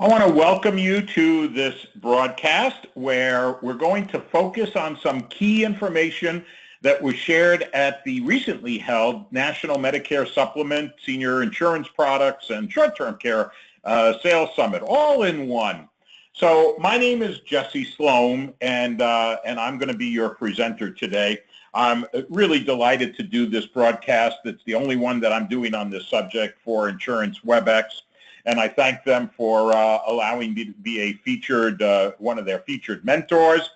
I want to welcome you to this broadcast where we're going to focus on some key information that was shared at the recently held National Medicare Supplement, Senior Insurance Products, and Short-Term Care Sales Summit, all in one. So my name is Jesse Sloan, and I'm going to be your presenter today. I'm really delighted to do this broadcast. It's the only one that I'm doing on this subject for Insurance WebEx. And I thank them for allowing me to be a featured, one of their featured mentors.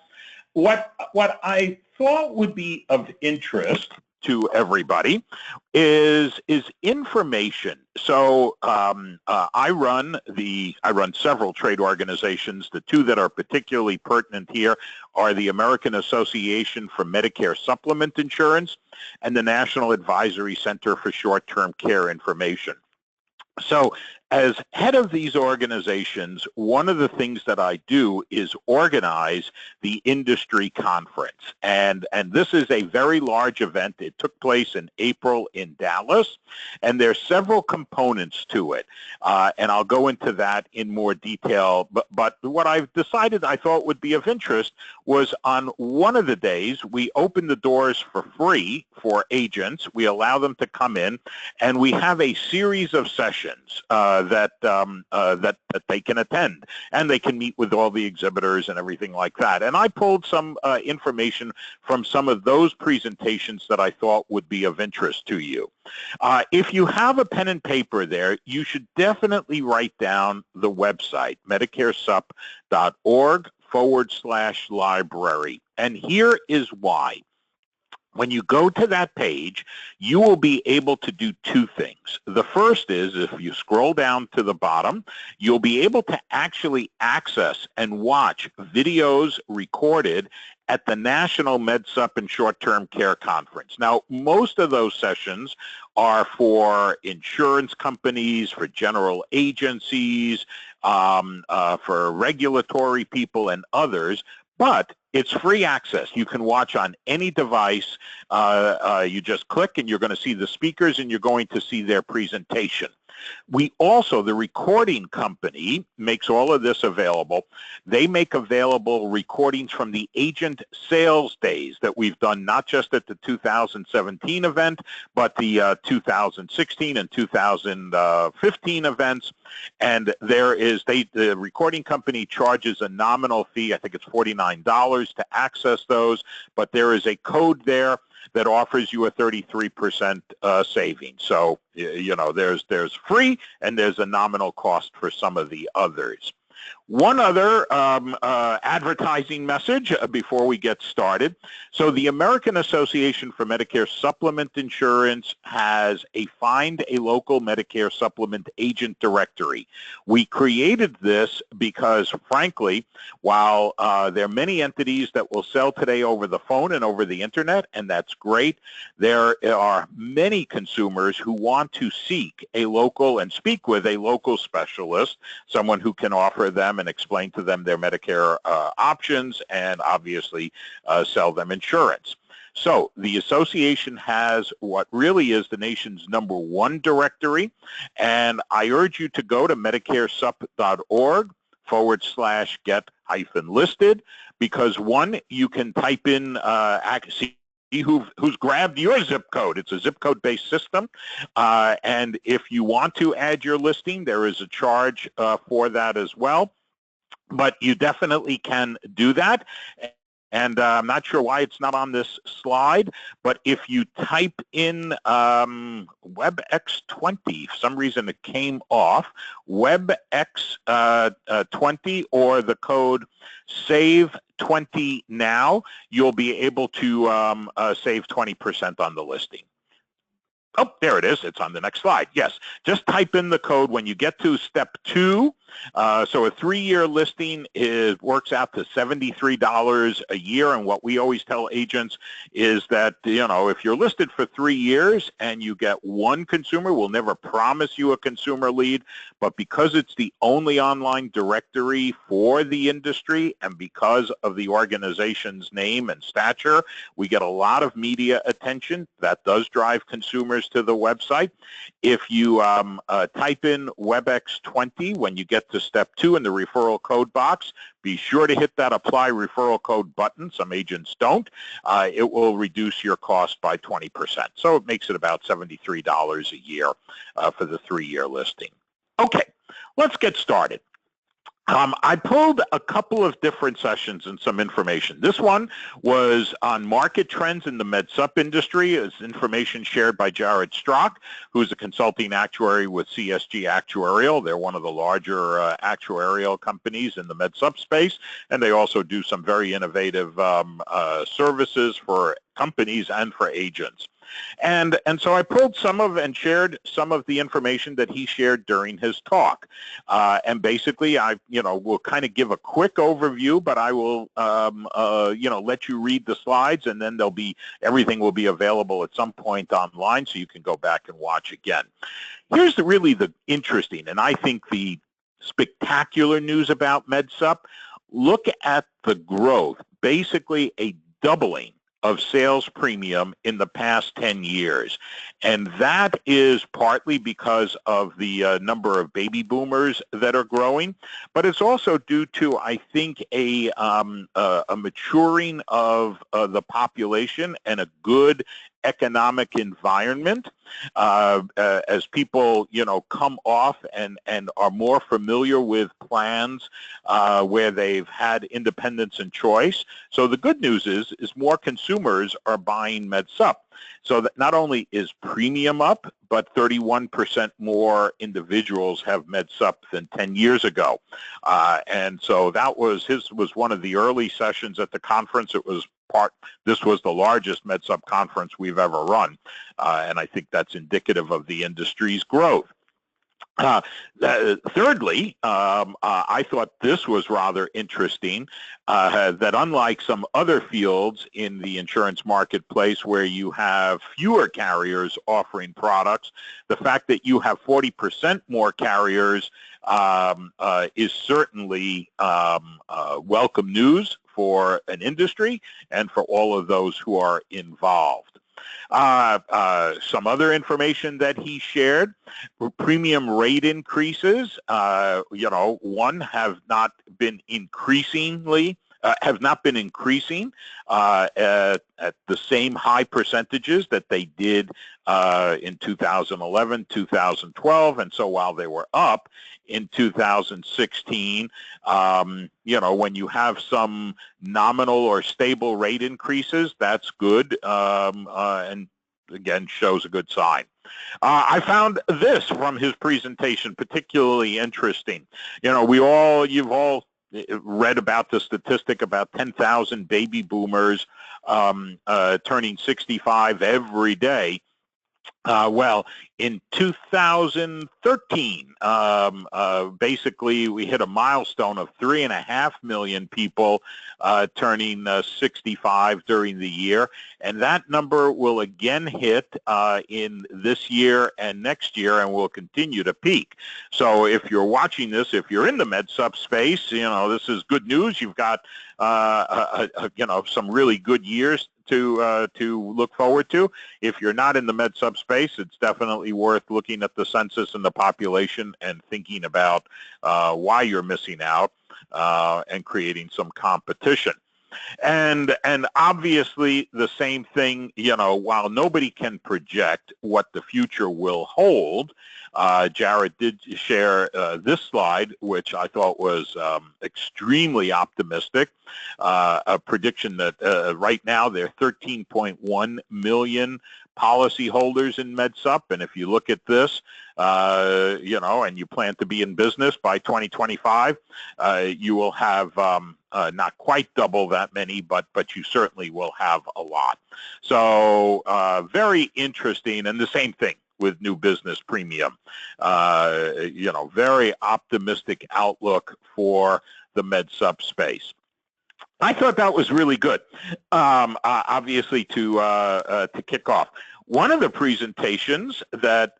What I thought would be of interest to everybody is information. So I run several trade organizations. The two that are particularly pertinent here are the American Association for Medicare Supplement Insurance and the National Advisory Center for Short-Term Care Information. So as head of these organizations, one of the things that I do is organize the industry conference. And this is a very large event. It took place in April in Dallas, and there's several components to it. And I'll go into that in more detail. But what I've decided I thought would be of interest was on one of the days, we open the doors for free for agents. We allow them to come in, and we have a series of sessions that they can attend, and they can meet with all the exhibitors and everything like that. And I pulled some information from some of those presentations that I thought would be of interest to you. If you have a pen and paper there, you should definitely write down the website, medicaresup.org/library. And here is why. When you go to that page, you will be able to do two things. The first is, if you scroll down to the bottom, you'll be able to actually access and watch videos recorded at the National MedSup and Short-Term Care Conference. Now, most of those sessions are for insurance companies, for general agencies, for regulatory people and others, but it's free access. You can watch on any device. You just click and you're going to see the speakers and you're going to see their presentation. We also, the recording company makes all of this available. They make available recordings from the agent sales days that we've done, not just at the 2017 event, but the 2016 and 2015 events. And the recording company charges a nominal fee. I think it's $49 to access those, but there is a code there that offers you a 33% saving. So, you know, there's free and there's a nominal cost for some of the others. One other advertising message before we get started. So the American Association for Medicare Supplement Insurance has a Find a Local Medicare Supplement Agent Directory. We created this because, frankly, while there are many entities that will sell today over the phone and over the internet, and that's great, there are many consumers who want to seek a local and speak with a local specialist, someone who can offer them and explain to them their Medicare options and obviously sell them insurance. So the association has what really is the nation's #1 directory, and I urge you to go to medicaresup.org/get-listed, because one, you can type in who's grabbed your zip code. It's a zip code based system, and if you want to add your listing, there is a charge for that as well. But you definitely can do that. And I'm not sure why it's not on this slide, but if you type in WebX20, for some reason it came off, WebX20 or the code SAVE20 now, you'll be able to save 20% on the listing. Oh, there it is. It's on the next slide. Yes, just type in the code when you get to step 2. So a 3-year listing works out to $73 a year, and what we always tell agents is that, you know, if you're listed for 3 years and you get one consumer, we'll never promise you a consumer lead, but because it's the only online directory for the industry and because of the organization's name and stature, we get a lot of media attention. That does drive consumers to the website. If you type in WebX20 when you get get to step 2 in the referral code box, be sure to hit that apply referral code button. Some agents don't. It will reduce your cost by 20%. So it makes it about $73 a year for the 3-year listing. Okay, let's get started. I pulled a couple of different sessions and some information. This one was on market trends in the MedSup industry. It's information shared by Jared Strock, who's a consulting actuary with CSG Actuarial. They're one of the larger actuarial companies in the MedSup space, and they also do some very innovative services for companies and for agents. And so I pulled some of and shared some of the information that he shared during his talk. And basically, I will kind of give a quick overview, but I will let you read the slides, and then everything will be available at some point online, so you can go back and watch again. Here's really the interesting, and I think the spectacular news about MedSup. Look at the growth, basically a doubling of sales premium in the past 10 years. And that is partly because of the number of baby boomers that are growing, but it's also due to, I think, a maturing of the population and a good economic environment as people, come off and are more familiar with plans where they've had independence and choice. So the good news is more consumers are buying MedSup. So that not only is premium up, but 31% more individuals have MedSup than 10 years ago. And so his was one of the early sessions at the conference. This was the largest MedSup conference we've ever run. And I think that's indicative of the industry's growth. Thirdly, I thought this was rather interesting, that unlike some other fields in the insurance marketplace where you have fewer carriers offering products, the fact that you have 40% more carriers is certainly welcome news for an industry and for all of those who are involved. Some other information that he shared: premium rate increases, have not been increasing at the same high percentages that they did in 2011, 2012, and so while they were up in 2016, when you have some nominal or stable rate increases, that's good, and again, shows a good sign. I found this from his presentation particularly interesting. You've all read about the statistic about 10,000 baby boomers turning 65 every day. Well, in 2013, basically we hit a milestone of 3.5 million people turning 65 during the year, and that number will again hit in this year and next year, and will continue to peak. So if you're watching this, if you're in the MedSup space, this is good news. You've got some really good years to look forward to. If you're not in the MedSup space, it's definitely worth looking at the census and the population and thinking about why you're missing out and creating some competition. And obviously the same thing, while nobody can project what the future will hold, Jared did share this slide, which I thought was extremely optimistic, a prediction that right now there are 13.1 million policyholders in MedSup, and if you look at this, and you plan to be in business by 2025, you will have not quite double that many, but you certainly will have a lot. So very interesting, and the same thing with new business premium. Very optimistic outlook for the MedSup space. I thought that was really good, obviously, to kick off. One of the presentations that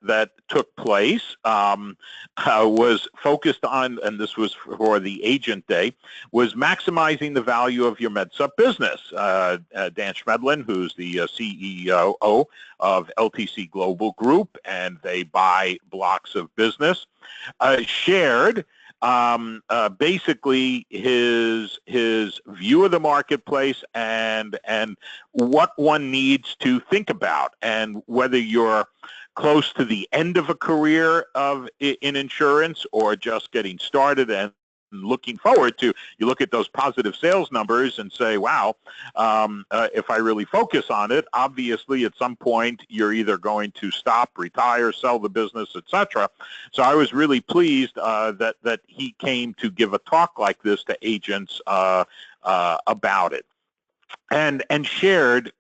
took place was focused on, and this was for the Agent Day, was maximizing the value of your MedSup business. Dan Schmedlin, who's the CEO of LTC Global Group, and they buy blocks of business, shared basically his view of the marketplace and what one needs to think about, and whether you're close to the end of a career in insurance or just getting started and looking forward to, you look at those positive sales numbers and say, wow, if I really focus on it, obviously at some point you're either going to stop, retire, sell the business, etc. So I was really pleased that he came to give a talk like this to agents about it, and shared,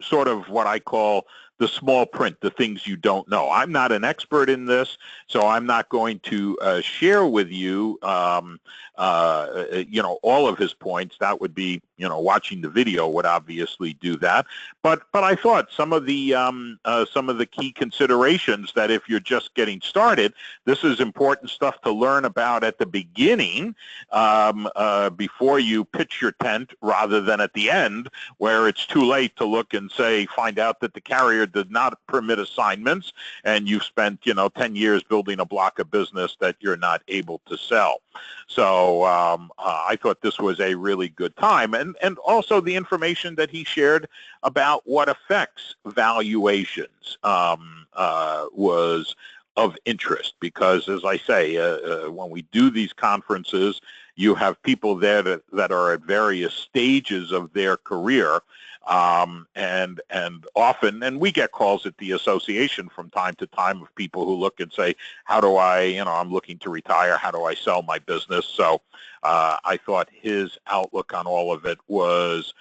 sort of what I call the small print, the things you don't know. I'm not an expert in this, so I'm not going to share with you, all of his points. That would be, watching the video would obviously do that. But I thought some of the key considerations that if you're just getting started, this is important stuff to learn about at the beginning, before you pitch your tent, rather than at the end where it's too late to look and find out that the carrier did not permit assignments and you've spent 10 years building a block of business that you're not able to sell. So I thought this was a really good time, and also the information that he shared about what affects valuations was of interest, because, as I say, when we do these conferences, you have people there that are at various stages of their career, and often, and we get calls at the association from time to time of people who look and say, how do I, I'm looking to retire, how do I sell my business? So I thought his outlook on all of it was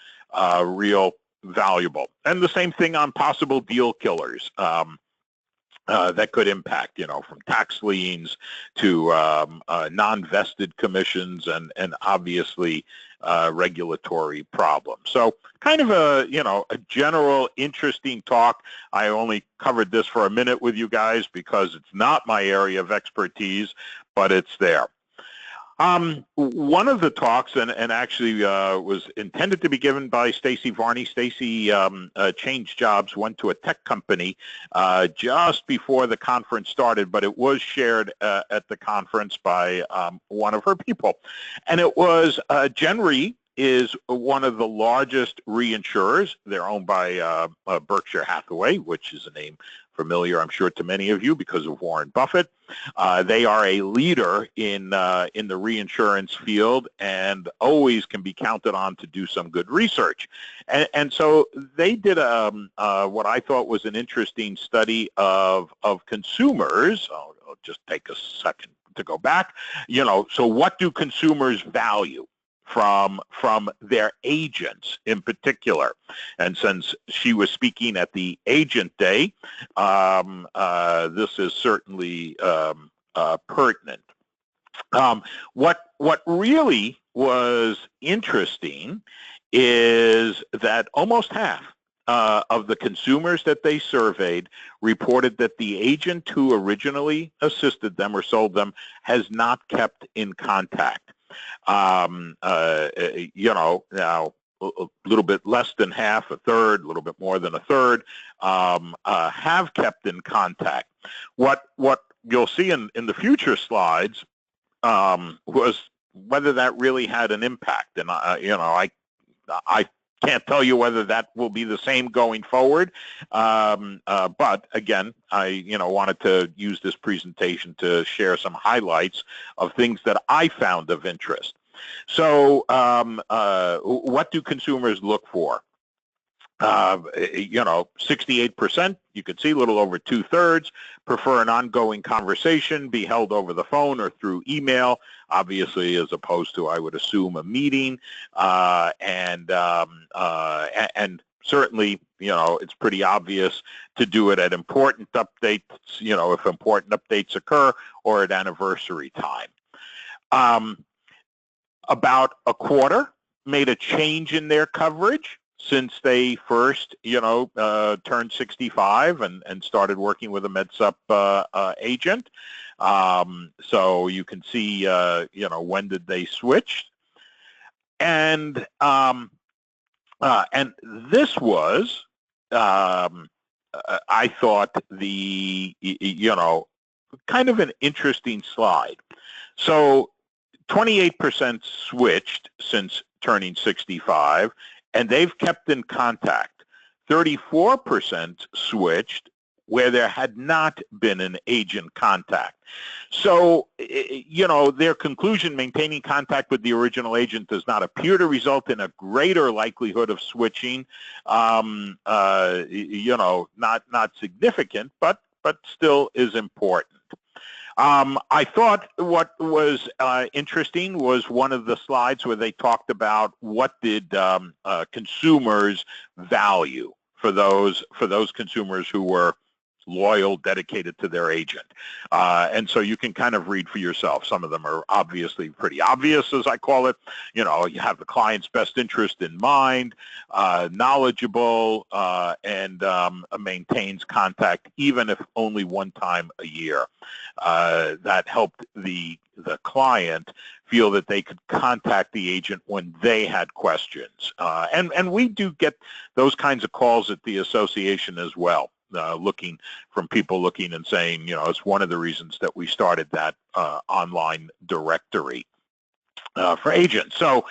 real valuable. And the same thing on possible deal killers. That could impact, from tax liens to non-vested commissions and obviously regulatory problems. So kind of a general interesting talk. I only covered this for a minute with you guys because it's not my area of expertise, but it's there. One of the talks, and actually was intended to be given by Stacy Varney. Stacy changed jobs, went to a tech company just before the conference started, but it was shared at the conference by one of her people. And it was Gen Re is one of the largest reinsurers. They're owned by Berkshire Hathaway, which is a name familiar, I'm sure, to many of you because of Warren Buffett. They are a leader in the reinsurance field and always can be counted on to do some good research. And so they did what I thought was an interesting study of consumers. I'll just take a second to go back. So what do consumers value from their agents in particular? And since she was speaking at the agent day, this is certainly pertinent. What really was interesting is that almost half of the consumers that they surveyed reported that the agent who originally assisted them or sold them has not kept in contact. Now a little bit less than half, a third, a little bit more than a third, have kept in contact. What you'll see in the future slides was whether that really had an impact, and I can't tell you whether that will be the same going forward, but again, I wanted to use this presentation to share some highlights of things that I found of interest. So what do consumers look for? 68%, you can see a little over 2/3, prefer an ongoing conversation be held over the phone or through email, obviously, as opposed to, I would assume, a meeting, and certainly, it's pretty obvious to do it at important updates, if important updates occur, or at anniversary time. About a quarter made a change in their coverage since they first, turned 65 and started working with a MedSup agent. So you can see, when did they switch? And this was I thought kind of an interesting slide. So 28% switched since turning 65, and they've kept in contact. 34% switched where there had not been an agent contact. So, their conclusion, maintaining contact with the original agent does not appear to result in a greater likelihood of switching. Not significant, but still is important. I thought what was interesting was one of the slides where they talked about what did consumers value for those consumers who were loyal, dedicated to their agent. And so you can kind of read for yourself. Some of them are obviously pretty obvious, as I call it. You have the client's best interest in mind, knowledgeable, and maintains contact even if only one time a year. That helped the client feel that they could contact the agent when they had questions. And we do get those kinds of calls at the association as well. From people looking and saying, it's one of the reasons that we started that online directory for agents. So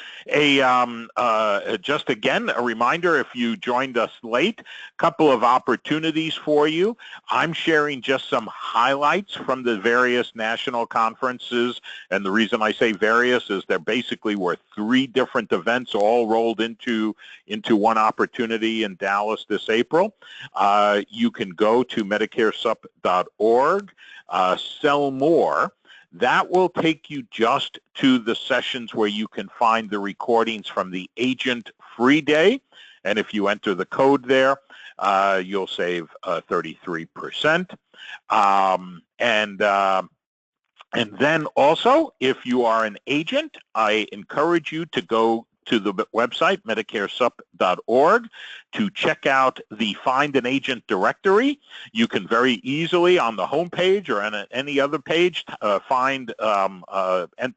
just again, a reminder, if you joined us late, a couple of opportunities for you. I'm sharing just some highlights from the various national conferences, and the reason I say various is there basically were 3 different events all rolled into one opportunity in Dallas this April. You can go to MedicareSup.org, sell more. That will take you just to the sessions where you can find the recordings from the Agent Free Day. And if you enter the code there, you'll save 33%. And then also, if you are an agent, I encourage you to go to the website, MedicareSup.org, to check out the Find an Agent directory. You can very easily, on the home page or on any other page, enter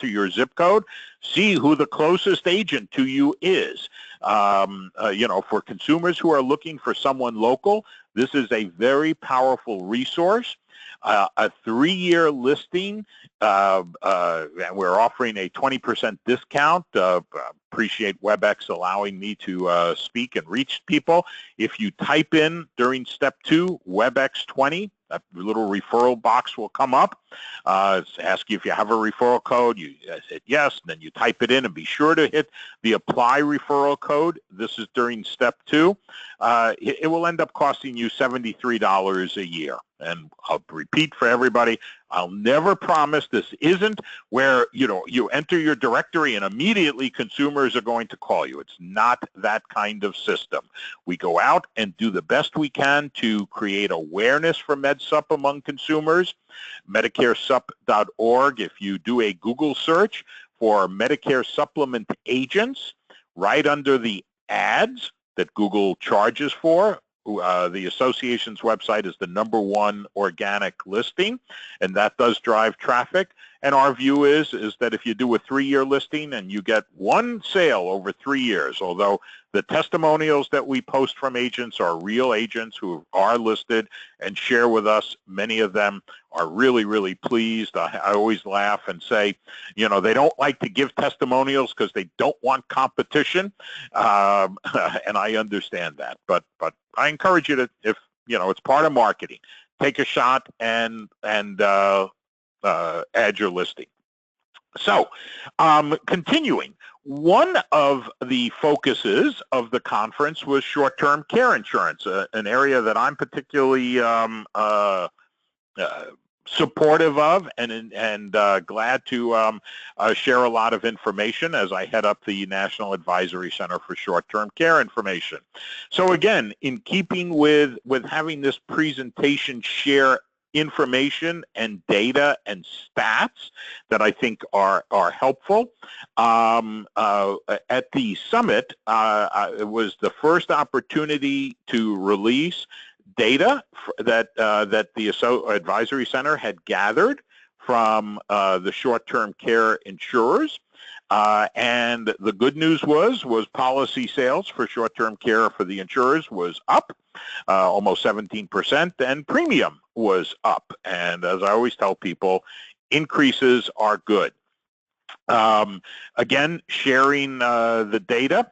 your zip code, see who the closest agent to you is. For consumers who are looking for someone local, this is a very powerful resource. A 3-year listing, and we're offering a 20% discount. Appreciate WebEx allowing me to speak and reach people. If you type in during step 2, WebEx 20, that little referral box will come up. Ask you if you have a referral code. You hit yes, and then you type it in, and be sure to hit the apply referral code. This is during step 2. It will end up costing you $73 a year. And I'll repeat for everybody, I'll never promise this isn't where you enter your directory and immediately consumers are going to call you. It's not that kind of system. We go out and do the best we can to create awareness for MedSup among consumers. MedicareSup.org, if you do a Google search for Medicare supplement agents, right under the ads that Google charges for, the association's website is the #1 organic listing, and that does drive traffic. And our view is that if you do a 3-year listing and you get 1 sale over 3 years, although the testimonials that we post from agents are real agents who are listed and share with us, many of them are really, really pleased. I always laugh and say, they don't like to give testimonials because they don't want competition, and I understand that. But I encourage you to, if it's part of marketing, take a shot and add your listing. So, continuing, one of the focuses of the conference was short-term care insurance, an area that I'm particularly supportive of and glad to share a lot of information as I head up the National Advisory Center for Short-Term Care Information. So again, in keeping with having this presentation share information and data and stats that I think are helpful. At the summit, it was the first opportunity to release data that the Advisory Center had gathered from the short-term care insurers. And the good news was policy sales for short-term care for the insurers was up almost 17%, and premium was up. And as I always tell people, increases are good. Again, sharing the data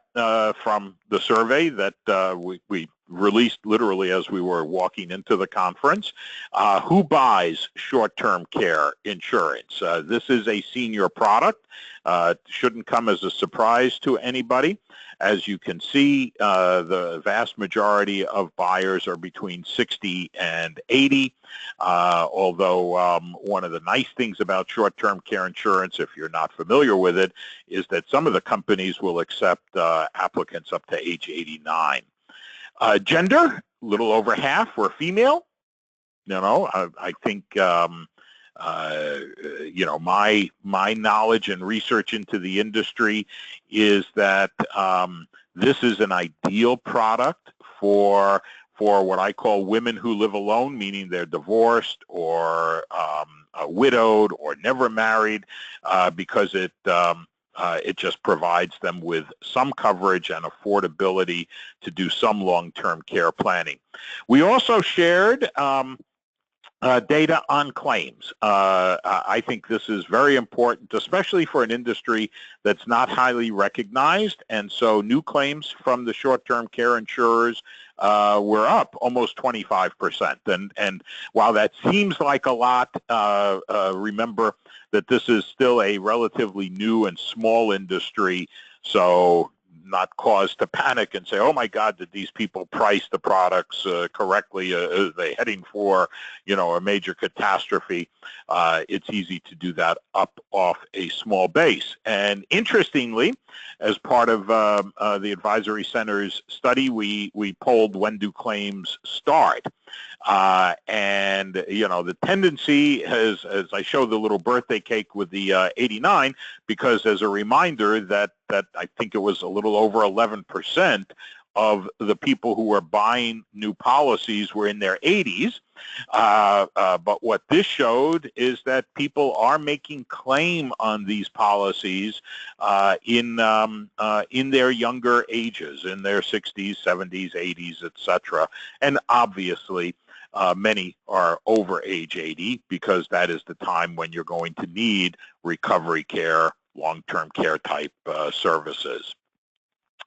from the survey that we released literally as we were walking into the conference. Who buys short-term care insurance? This is a senior product. Shouldn't come as a surprise to anybody. As you can see, the vast majority of buyers are between 60 and 80, although one of the nice things about short-term care insurance, if you're not familiar with it, is that some of the companies will accept applicants up to age 89. Gender, a little over half were female. You know, I think you know, my knowledge and research into the industry is that this is an ideal product for what I call women who live alone, meaning they're divorced or widowed or never married, because it just provides them with some coverage and affordability to do some long-term care planning. We also shared data on claims. I think this is very important, especially for an industry that's not highly recognized, and so new claims from the short-term care insurers were up almost 25%. And while that seems like a lot, remember that this is still a relatively new and small industry, so not cause to panic and say, oh my God, did these people price the products correctly? Are they heading for, you know, a major catastrophe? It's easy to do that up off a small base. And interestingly, as part of the Advisory Center's study, we polled when do claims start. And, you know, the tendency has, as I show the little birthday cake with the 89, because as a reminder that I think it was a little over 11% of the people who were buying new policies were in their 80s. But what this showed is that people are making claim on these policies in their younger ages, in their 60s, 70s, 80s, etc. And obviously, many are over age 80 because that is the time when you're going to need recovery care, long-term care type services.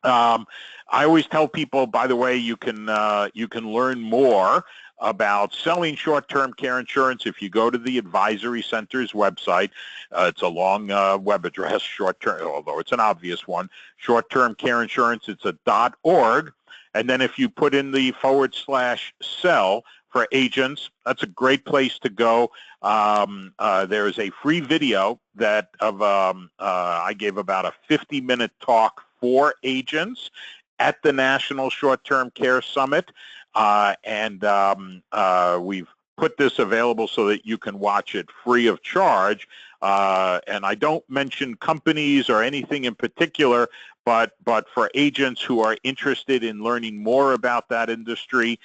I always tell people, by the way, you can learn more about selling short-term care insurance if you go to the Advisory Center's website. It's a long web address, short-term, although it's an obvious one, short-term care insurance. It's a .org, and then if you put in the /sell for agents, that's a great place to go. There is a free video that I gave about a 50-minute talk for agents at the National Short-Term Care Summit, and we've put this available so that you can watch it free of charge. And I don't mention companies or anything in particular, but for agents who are interested in learning more about that industry,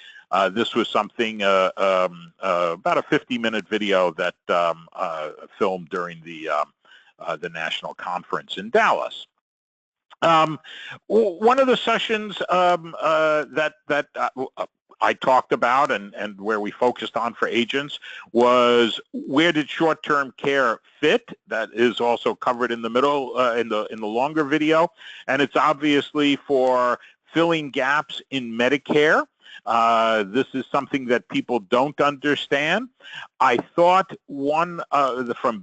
this was something about a 50-minute video that filmed during the national conference in Dallas. One of the sessions that I talked about and where we focused on for agents was where did short-term care fit? That is also covered in the middle, in the longer video, and it's obviously for filling gaps in Medicare. This is something that people don't understand. I thought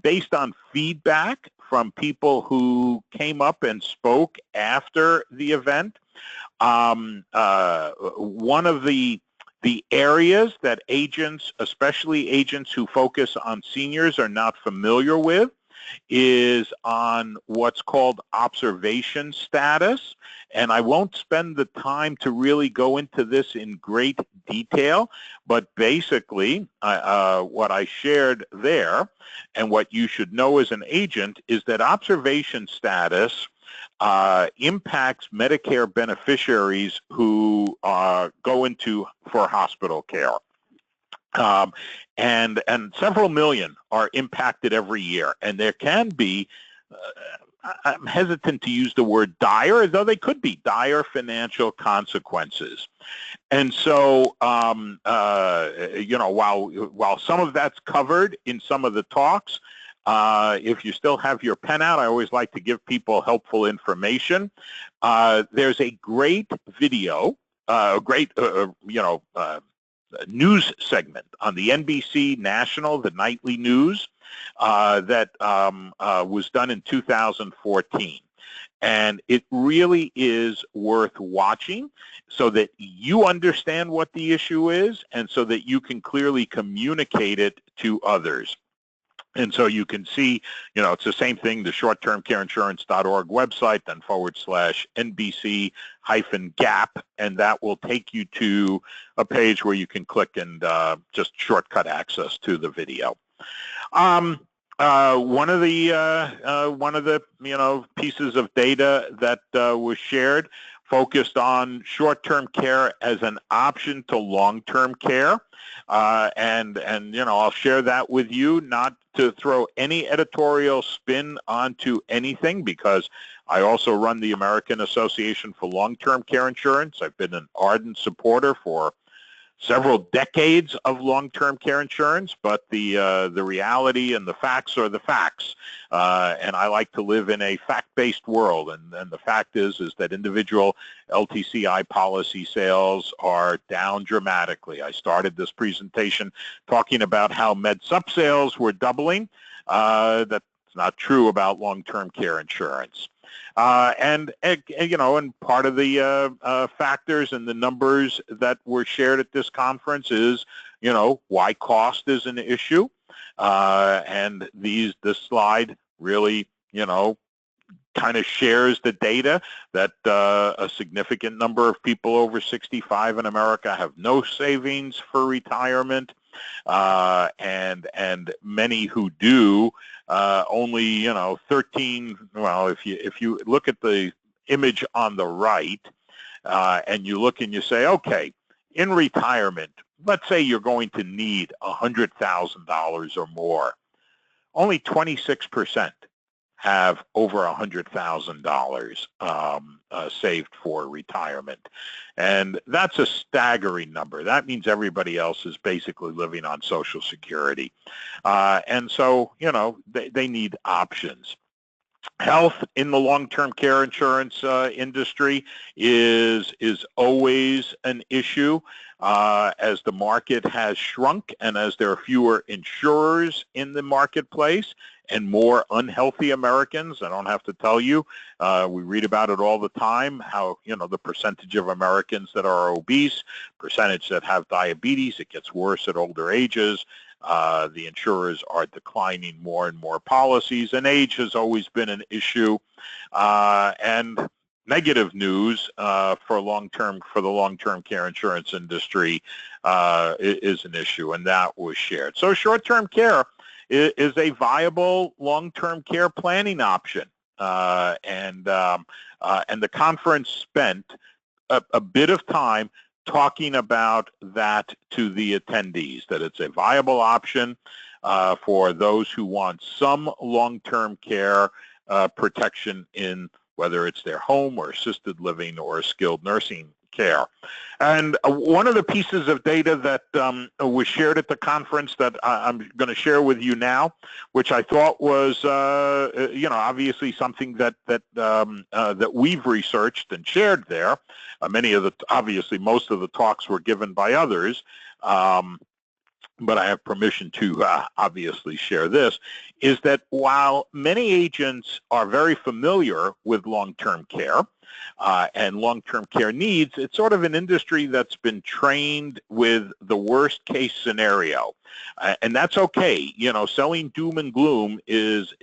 based on feedback from people who came up and spoke after the event, one of the areas that agents, especially agents who focus on seniors, are not familiar with is on what's called observation status. And I won't spend the time to really go into this in great detail, but basically what I shared there and what you should know as an agent is that observation status impacts Medicare beneficiaries who go for hospital care. And several million are impacted every year. And there can be, I'm hesitant to use the word dire, though they could be dire financial consequences. And so, while some of that's covered in some of the talks, if you still have your pen out, I always like to give people helpful information. There's a great video, news segment on the NBC National, the nightly news, that was done in 2014. And it really is worth watching so that you understand what the issue is and so that you can clearly communicate it to others. And so you can see, it's the same thing, the shorttermcareinsurance.org website, then /NBC-GAP, and that will take you to a page where you can click and just shortcut access to the video. One of the pieces of data that was shared focused on short-term care as an option to long-term care, and I'll share that with you, not to throw any editorial spin onto anything, because I also run the American Association for Long-Term Care Insurance. I've been an ardent supporter for several decades of long-term care insurance, but the reality and the facts are the facts. And I like to live in a fact-based world. And the fact is that individual LTCI policy sales are down dramatically. I started this presentation talking about how med-sup sales were doubling. That's not true about long-term care insurance. And part of the factors and the numbers that were shared at this conference is, why cost is an issue. And this slide really, kind of shares the data that a significant number of people over 65 in America have no savings for retirement. And many who do, only 13. Well, if you look at the image on the right, and you look and you say, okay, in retirement, let's say you're going to need $100,000 or more. Only 26% have over $100,000 saved for retirement. And that's a staggering number. That means everybody else is basically living on Social Security. And so, they need options. Health in the long-term care insurance industry is always an issue as the market has shrunk and as there are fewer insurers in the marketplace and more unhealthy Americans. I don't have to tell you, we read about it all the time, how, the percentage of Americans that are obese, percentage that have diabetes, it gets worse at older ages. The insurers are declining more and more policies, and age has always been an issue. And negative news for the long-term care insurance industry is an issue, and that was shared. So short-term care is a viable long-term care planning option, and the conference spent a bit of time talking about that to the attendees, that it's a viable option for those who want some long-term care protection in whether it's their home or assisted living or skilled nursing care. And one of the pieces of data that was shared at the conference that I'm going to share with you now, which I thought was, obviously something that we've researched and shared there. Most of the talks were given by others, but I have permission to obviously share this, is that while many agents are very familiar with long-term care and long-term care needs, it's sort of an industry that's been trained with the worst case scenario. And that's okay. Selling doom and gloom is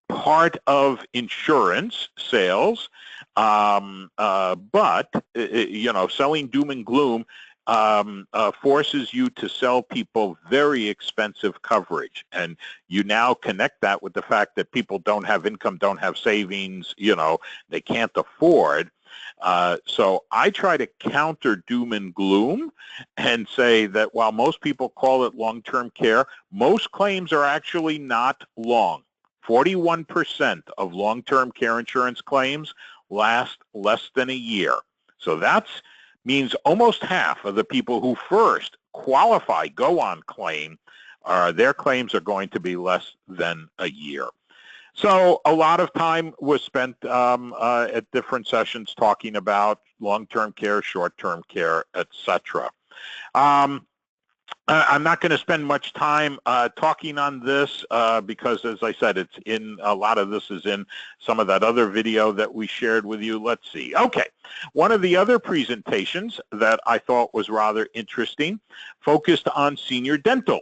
part of insurance sales, but selling doom and gloom forces you to sell people very expensive coverage. And you now connect that with the fact that people don't have income, don't have savings, they can't afford. So I try to counter doom and gloom and say that while most people call it long-term care, most claims are actually not long. 41% of long-term care insurance claims last less than a year. So that means almost half of the people who first qualify, go on claim, their claims are going to be less than a year. So a lot of time was spent at different sessions talking about long-term care, short-term care, etc. I'm not going to spend much time talking on this because, as I said, it's in a lot of this is in some of that other video that we shared with you. Let's see. Okay. One of the other presentations that I thought was rather interesting focused on senior dental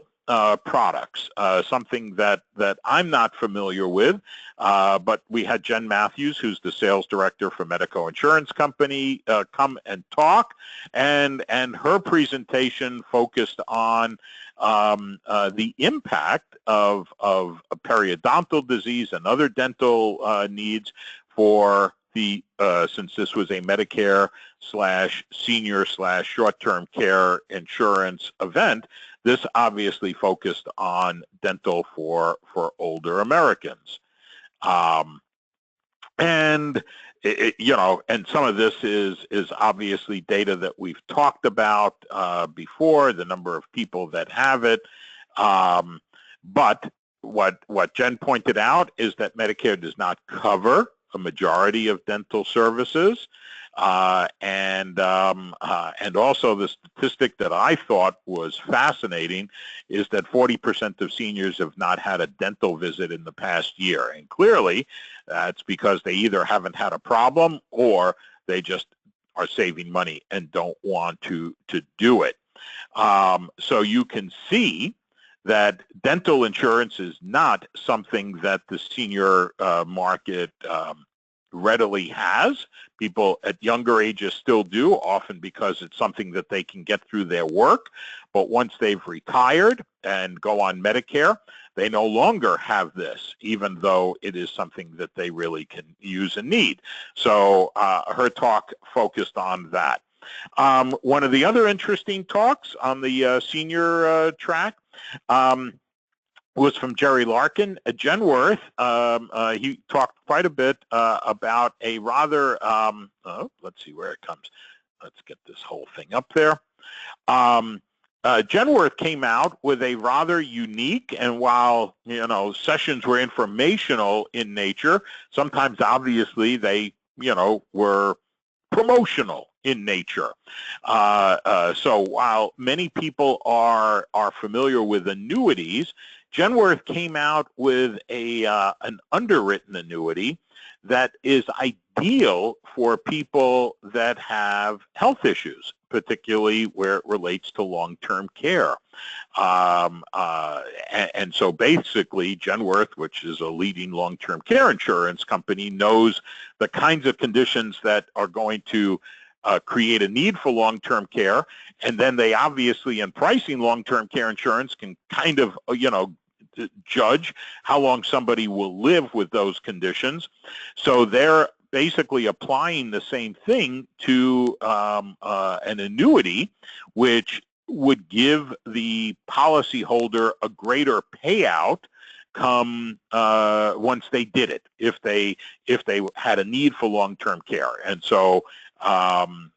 products, something that I'm not familiar with, but we had Jen Matthews, who's the sales director for Medicare Insurance Company, come and talk, and her presentation focused on the impact of periodontal disease and other dental needs for the since this was a Medicare / senior / short-term care insurance event. This obviously focused on dental for older Americans. And and some of this is obviously data that we've talked about before, the number of people that have it. But what Jen pointed out is that Medicare does not cover a majority of dental services. And also the statistic that I thought was fascinating is that 40% of seniors have not had a dental visit in the past year. And clearly that's because they either haven't had a problem or they just are saving money and don't want to do it. So you can see that dental insurance is not something that the senior market readily has. People at younger ages still do, often because it's something that they can get through their work. But once they've retired and go on Medicare, they no longer have this, even though it is something that they really can use and need. So her talk focused on that. One of the other interesting talks on the senior track was from Jerry Larkin at Genworth. He talked quite a bit about a rather, let's see where it comes. Let's get this whole thing up there. Genworth came out with a rather unique, and while, sessions were informational in nature, sometimes obviously they, were promotional in nature. So while many people are familiar with annuities, Genworth came out with an underwritten annuity that is ideal for people that have health issues, particularly where it relates to long-term care. And so basically, Genworth, which is a leading long-term care insurance company, knows the kinds of conditions that are going to create a need for long-term care, and then they obviously, in pricing long-term care insurance, can kind of, judge how long somebody will live with those conditions. So they're basically applying the same thing to an annuity, which would give the policyholder a greater payout come once they did it, if they had a need for long-term care. And so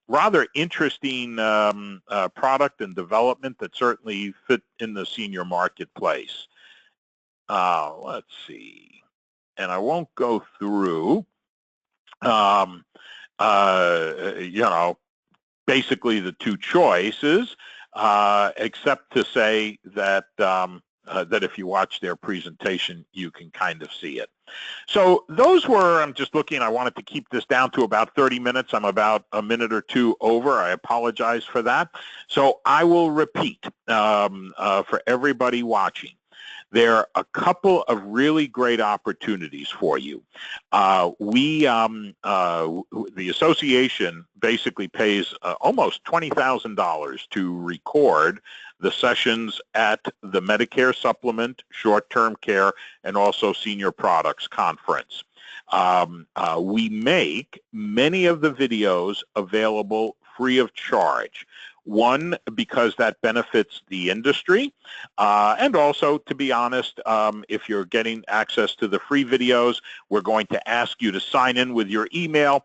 rather interesting product and development that certainly fit in the senior marketplace. Let's see, and I won't go through, basically the two choices, except to say that that if you watch their presentation, you can kind of see it. So those were, I'm just looking, I wanted to keep this down to about 30 minutes. I'm about a minute or two over. I apologize for that. So I will repeat for everybody watching. There are a couple of really great opportunities for you. The association basically pays almost $20,000 to record the sessions at the Medicare Supplement, Short-Term Care, and also Senior Products Conference. We make many of the videos available free of charge. One, because that benefits the industry, and also, to be honest, if you're getting access to the free videos, we're going to ask you to sign in with your email.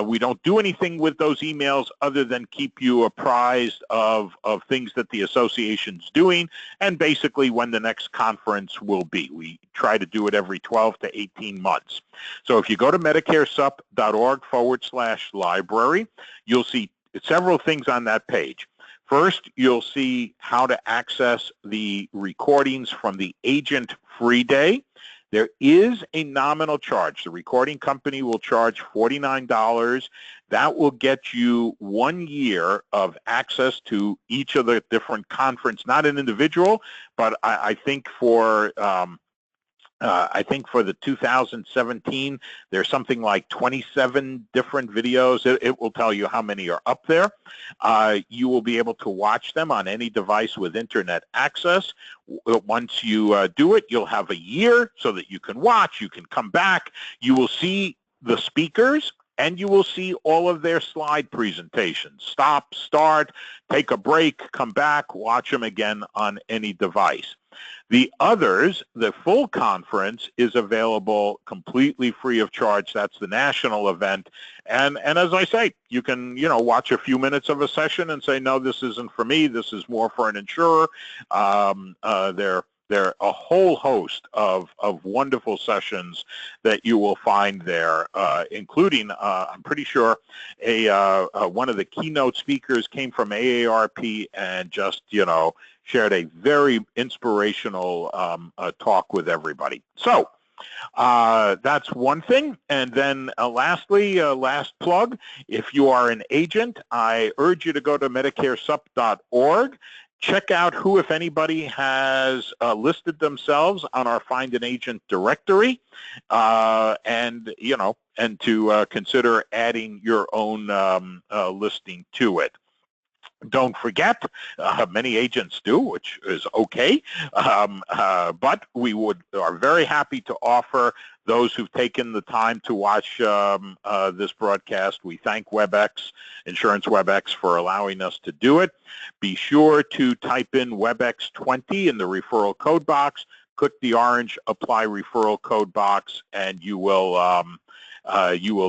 We don't do anything with those emails other than keep you apprised of things that the association's doing and basically when the next conference will be. We try to do it every 12 to 18 months. So if you go to medicaresup.org/library, you'll see several things on that page. First, you'll see how to access the recordings from the agent free day. There is a nominal charge. The recording company will charge $49. That will get you 1 year of access to each of the different conference, not an individual, but I think for the 2017, there's something like 27 different videos. It will tell you how many are up there. You will be able to watch them on any device with internet access. Once you do it, you'll have a year so that you can watch, you can come back, you will see the speakers, and you will see all of their slide presentations. Stop, start, take a break, come back, watch them again on any device. The others, the full conference, is available completely free of charge. That's the national event. And as I say, you can, watch a few minutes of a session and say, no, this isn't for me. This is more for an insurer. There are a whole host of wonderful sessions that you will find there, including, I'm pretty sure, one of the keynote speakers came from AARP and just, shared a very inspirational talk with everybody. So that's one thing. And then lastly, last plug, if you are an agent, I urge you to go to medicaresup.org. Check out who, if anybody, has listed themselves on our Find an Agent directory, and to consider adding your own listing to it. Don't forget, many agents do, which is okay, but we are very happy to offer those who've taken the time to watch this broadcast. We thank WebEx, Insurance WebEx, for allowing us to do it. Be sure to type in WebEx20 in the referral code box, click the orange Apply Referral Code box, and you will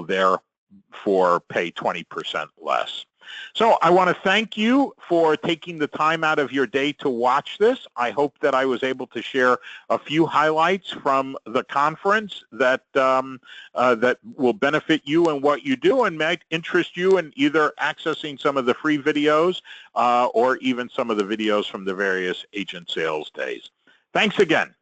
therefore pay 20% less. So I want to thank you for taking the time out of your day to watch this. I hope that I was able to share a few highlights from the conference that will benefit you and what you do and might interest you in either accessing some of the free videos or even some of the videos from the various agent sales days. Thanks again.